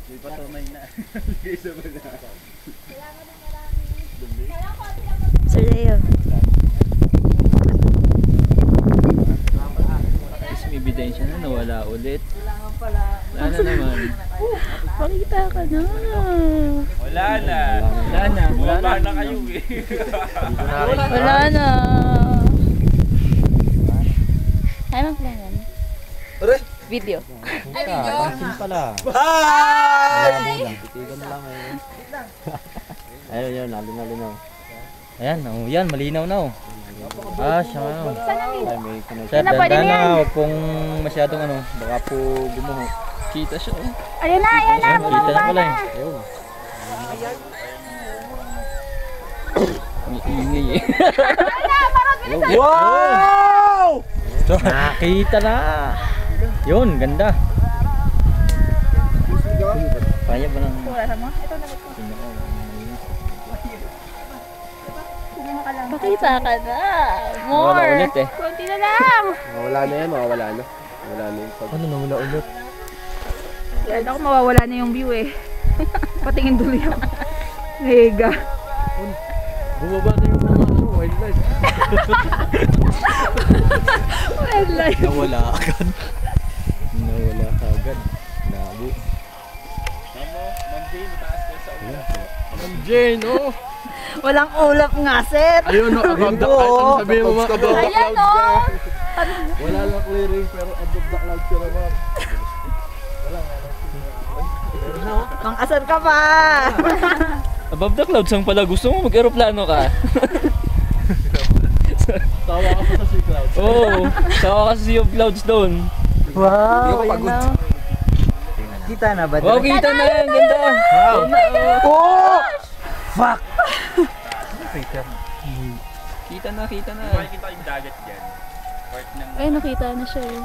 May patunay na. Ligay sa baga. Sir Leo. Is may ebidensya na nawala ulit. Wala na naman. Pakita ka na. Wala na. Wala na. Wala na kayo eh. Wala na. Ay, magplanan. Video. Pansin pala. Bye! Titigan lang eh. Ayun yun, nalinaw. Ayan, oh, yan, malinaw na oh. Ah, siya nga. Ay, may connection. Sana pwede na yan. Huwag pong masyadong ano, baka po gumuho. Kita siya oh. Ayun na, ayun na. Ayun, kita na pala eh. Ayun. May ingay eh. Wow! Nakita na! Yun, ganda. Kaya ba lang? Wala mo? Ito na ito. Pakita ka na. More. Wala ulit eh. Kunti na lang. Mawala na yan, mawala na. Wala na yung pag... Ano nawala ulit? Yan ako mawawala na yung view eh. Patingin tuloy ako. Mega. Bumaba na yung mga wildlife. Wildlife. Nawala agad. Nawala agad. Labo. Ma'am Jane, mataas ka sa ulo. Ma'am Jane, oh! Walang ulap nga, sir. Ayun o, above the clouds. Sabihin mo mga above the Ayan clouds ka. o. Wala lang clearing pero above the clouds ka naman. Mang-asar ka pa. Above the clouds ang pala. Gusto mo mag-aeroplano ka? Tawa ka pa sa sea clouds. Oo. Tawa ka sa Sea of Clouds doon. Wow, ayun na. Kita na ba? Wow, kita na yan. Ganda. Oh! Fuck! Kita na, kita na. Makikita yung dagat dyan. Part ng... Ay, nakita na siya yun.